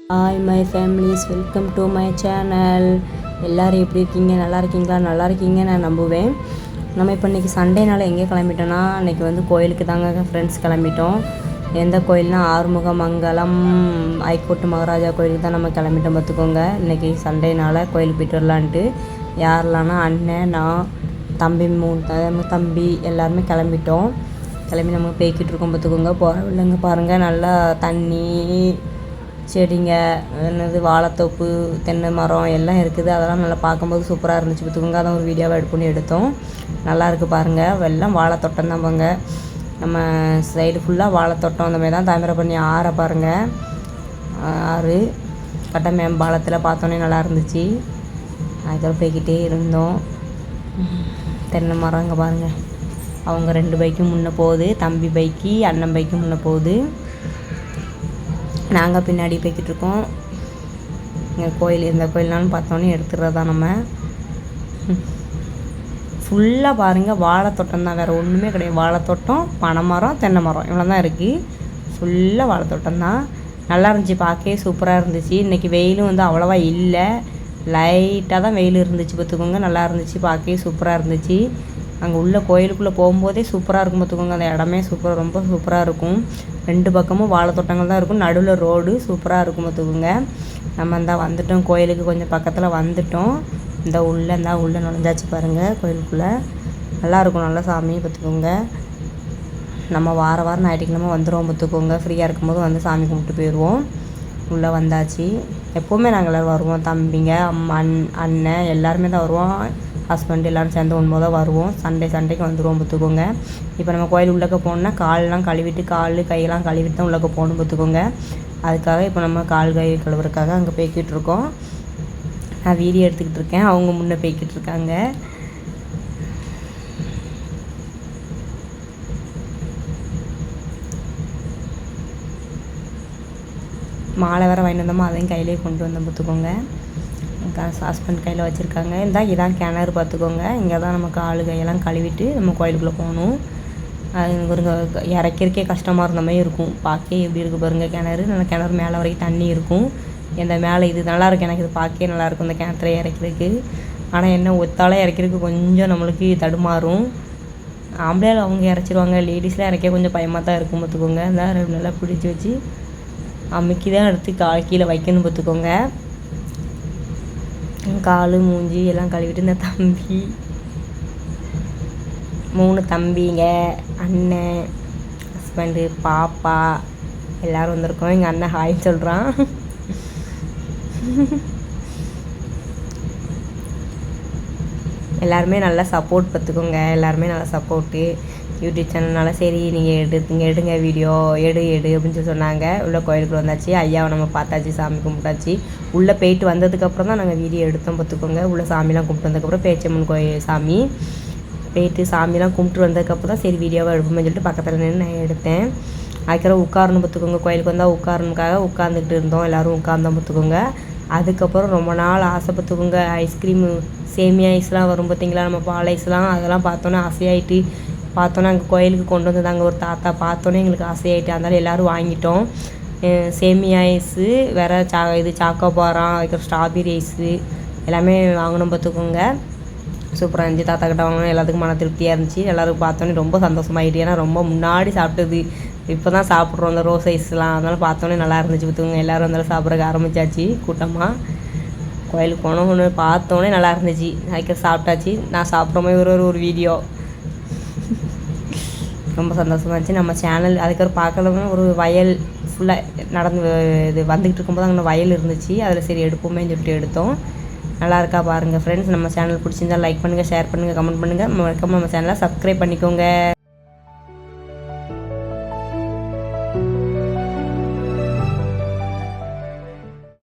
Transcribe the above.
Hi my families, welcome to my channel. எல்லோரும் எப்படி இருக்கீங்க? நல்லா இருக்கீங்களா? நல்லா இருக்கீங்க நான் நம்புவேன். நம்ம இப்போ இன்றைக்கி சண்டேனால எங்கே கிளம்பிட்டோன்னா, இன்றைக்கி வந்து கோயிலுக்கு தாங்க ஃப்ரெண்ட்ஸ் கிளம்பிட்டோம். எந்த கோயில்னால் ஆறுமுகமங்கலம் ஐகோர்ட்டு மகாராஜா கோயிலுக்கு தான் நம்ம கிளம்பிட்டோம் பார்த்துக்கோங்க. இன்றைக்கி சண்டேனால் கோயிலுக்கு போய்ட்டு வரலான்ட்டு யாரெல்லாம்னா அண்ணன், நான், தம்பி எல்லாருமே கிளம்பிட்டோம். கிளம்பி நம்ம போய்கிட்டு இருக்கோம் பார்த்துக்கோங்க. போகிற இல்லைங்க பாருங்கள், நல்லா தண்ணி, செடிங்க, என்னது வாழைத்தோப்பு, தென்னை மரம் எல்லாம் இருக்குது. அதெல்லாம் நல்லா பார்க்கும்போது சூப்பராக இருந்துச்சு பார்த்துக்கோங்க. அதான் ஒரு வீடியோவை பண்ணி எடுத்தோம். நல்லா இருக்குது பாருங்கள். எல்லாம் வாழைத்தோட்டம் தான் பாருங்க. நம்ம சைடு ஃபுல்லாக வாழைத்தோட்டம். அந்த மாதிரி தான் தாமிரபரணி ஆறை பாருங்கள். ஆறு கட்ட மேம்பாலத்தில் பார்த்தோன்னே நல்லா இருந்துச்சு. அதுக்கப்புறம் போய்கிட்டே இருந்தோம். தென்னை மரம் இங்கே பாருங்கள். அவங்க 2 பைக்கும் முன்னே போகுது. தம்பி பைக்கு, அண்ணன் பைக்கு முன்னே போகுது. நாங்கள் பின்னாடி போய்கிட்டு இருக்கோம். இங்கே கோயில், எந்த கோயில்னாலும் பார்த்தோன்னே எடுத்துடுறது தான் நம்ம. ஃபுல்லாக பாருங்கள் வாழைத்தோட்டம் தான், வேறு ஒன்றுமே கிடையாது. வாழைத்தோட்டம், பனைமரம், தென்னை மரம் இவ்வளோ தான் இருக்குது. ஃபுல்லாக வாழைத்தோட்டம் தான். நல்லா இருந்துச்சு, பார்க்கவே சூப்பராக இருந்துச்சு. இன்றைக்கி வெயிலும் வந்து அவ்வளோவா இல்லை, லைட்டாக தான் வெயில் இருந்துச்சு பார்த்துக்கோங்க. நல்லா இருந்துச்சு, பார்க்கவே சூப்பராக இருந்துச்சு. அங்கே உள்ள கோயிலுக்குள்ளே போகும்போதே சூப்பராக இருக்கும் பார்த்துக்கோங்க. அந்த இடமே சூப்பராக, ரொம்ப சூப்பராக இருக்கும். 2 பக்கமும் வாழைத்தோட்டங்கள் தான் இருக்கும். நடுவில் ரோடு சூப்பராக இருக்கும் பார்த்துக்கோங்க. நம்ம இந்த வந்துட்டோம் கோயிலுக்கு, கொஞ்சம் பக்கத்தில் வந்துட்டோம். இந்த உள்ளே நுழைஞ்சாச்சு பாருங்கள் கோயிலுக்குள்ளே. நல்லாயிருக்கும், நல்லா சாமி பார்த்துக்கோங்க. நம்ம வாரம் ஞாயிற்றுக்கிழமை வந்துடுவோம் பார்த்துக்கோங்க. ஃப்ரீயாக இருக்கும்போது வந்து சாமி கும்பிட்டு போயிடுவோம். உள்ளே வந்தாச்சு. எப்போவுமே நாங்கள் எல்லோரும் வருவோம். தம்பிங்க, அண்ணன் எல்லாருமே தான் வருவோம். ஹஸ்பண்ட் எல்லோரும் சேர்ந்து ஒன்று தான் வருவோம். சண்டேக்கு வந்துடுவோம் பார்த்துக்கோங்க. இப்போ நம்ம கோயில் உள்ளக்க போகணுன்னா கால்லாம் கழுவிட்டு, கையெல்லாம் கழுவிட்டு தான் உள்ளக்க போகணும் பார்த்துக்கோங்க. அதுக்காக இப்போ நம்ம கால் கை கழுவுறதுக்காக அங்கே போய்கிட்டு இருக்கோம். நான் வீடியோ எடுத்துக்கிட்டு இருக்கேன், அவங்க முன்னே போய்கிட்டு இருக்காங்க. மாலை வேறு வாங்கிட்டு வந்தோமோ அதையும் கையிலே கொண்டு வந்தோம் பார்த்துக்கோங்க. ஹஸ்பண்ட் கையில் வச்சுருக்காங்க. இதான் கிணறு பார்த்துக்கோங்க. இங்கே தான் நம்ம கால் கையெல்லாம் கழுவிட்டு நம்ம கோயிலுக்குள்ளே போகணும். அது ஒரு இறக்கிறக்கே கஷ்டமாக இருந்த மாதிரி இருக்கும். பார்க்க எப்படி இருக்குது பாருங்கள் கிணறு. நல்லா கிணறு மேலே வரைக்கும் தண்ணி இருக்கும். இந்த மேலே இது நல்லாயிருக்கும், எனக்கு இது பார்க்கவே நல்லாயிருக்கும் இந்த கிணத்துல இறக்கிறதுக்கு. ஆனால் என்ன ஒத்தாலே இறக்கிறதுக்கு கொஞ்சம் நம்மளுக்கு தடுமாறும். ஆம்பளையால் அவங்க இறச்சிருவாங்க, லேடிஸ்லாம் இறக்க கொஞ்சம் பயமாக தான் இருக்கும் பார்த்துக்கோங்க. நல்லா பிடிச்சி வச்சு அமுக்கி தான் எடுத்து கால் கீழே வைக்கணும் பார்த்துக்கோங்க. கால் மூஞ்சி எல்லாம் கழுவிட்டு இந்த தம்பி, 3 தம்பிங்க, அண்ணன், ஹஸ்பண்டு, பாப்பா எல்லோரும் வந்திருக்கோம். எங்கள் அண்ணன் ஹாய் சொல்கிறான். எல்லாருமே நல்லா சப்போர்ட் பார்த்துக்கோங்க. எல்லாருமே நல்லா சப்போர்ட்டு. யூடியூப் சேனல்னால சரி நீங்கள் எடுங்க வீடியோ எடு அப்படின்னு சொல்லி சொன்னாங்க. உள்ள கோயிலுக்கு வந்தாச்சு. ஐயாவை நம்ம பார்த்தாச்சு, சாமி கும்பிட்டாச்சு. உள்ளே போயிட்டு வந்ததுக்கப்புறம் தான் நாங்கள் வீடியோ எடுத்தோம் பார்த்துக்கோங்க. உள்ளே சாமிலாம் கும்பிட்டு வந்ததுக்கப்புறம் பேச்சம்மன் கோயில் சாமி போயிட்டு சாமிலாம் கும்பிட்டு வந்ததுக்கப்புறம் தான் சரி வீடியோவை எடுப்போம்னு சொல்லிட்டு பக்கத்தில் நின்று நான் எடுத்தேன். அதுக்கப்புறம் உட்காரணும் பார்த்துக்கோங்க. கோயிலுக்கு வந்தால் உட்காரணுக்காக உட்காந்துக்கிட்டு இருந்தோம். எல்லோரும் உட்கார்ந்தோம் பார்த்துக்கோங்க. அதுக்கப்புறம் ரொம்ப நாள் ஆசை பார்த்துக்கோங்க. ஐஸ்கிரீமு, சேமியா ஐஸ்லாம் வரும் பார்த்திங்களா, நம்ம பால் ஐஸ்லாம், அதெல்லாம் பார்த்தோன்னே ஆசையாயிட்டு பார்த்தோன்னே அங்கே கோயிலுக்கு கொண்டு வந்ததாங்க ஒரு தாத்தா. பார்த்தோன்னே எங்களுக்கு ஆசையாயிட்டு, அதனால் எல்லோரும் வாங்கிட்டோம். சேமியா ஐஸு வேறு இது சாக்கோபாரம், அதுக்கப்புறம் ஸ்ட்ராபெரி ஐஸு எல்லாமே வாங்கினோம் பார்த்துக்கோங்க. சூப்பராக இருந்துச்சு. தாத்தா கிட்ட வாங்கினோம். எல்லாத்துக்கும் மன திருப்தியாக இருந்துச்சு. எல்லோரும் பார்த்தோன்னே ரொம்ப சந்தோஷமாயிட்டு. ஏன்னா ரொம்ப முன்னாடி சாப்பிட்டது, இப்போ தான் சாப்பிட்றோம் அந்த ரோஸ் ஐஸ்லாம். அதனால் பார்த்தோன்னே நல்லா இருந்துச்சு பார்த்துக்கோங்க. எல்லோரும் வந்தாலும் சாப்பிட்றதுக்கு ஆரம்பித்தாச்சு கூட்டமாக. கோயிலுக்கு போனோம், ஒன்று பார்த்தோன்னே நல்லா இருந்துச்சு. அதுக்கு சாப்பிட்டாச்சு. நான் சாப்பிட்ற மாதிரி ஒரு வீடியோ ரொம்ப சந்தோஷமாக இருந்துச்சு. நம்ம சேனல் அதுக்கப்புறம் பார்க்கலன்னா ஒரு வயல் ஃபுல்லாக இது வந்துக்கிட்டு இருக்கும்போது அங்கே வயல் இருந்துச்சு. அதில் சரி எடுப்போமே சொல்லிட்டு எடுத்தோம். நல்லா இருக்கா பாருங்கள் ஃப்ரெண்ட்ஸ். நம்ம சேனல் பிடிச்சிருந்தால் லைக் பண்ணுங்கள், ஷேர் பண்ணுங்கள், கமெண்ட் பண்ணுங்கள். மறக்காம நம்ம சேனலை சப்ஸ்கிரைப் பண்ணிக்கோங்க.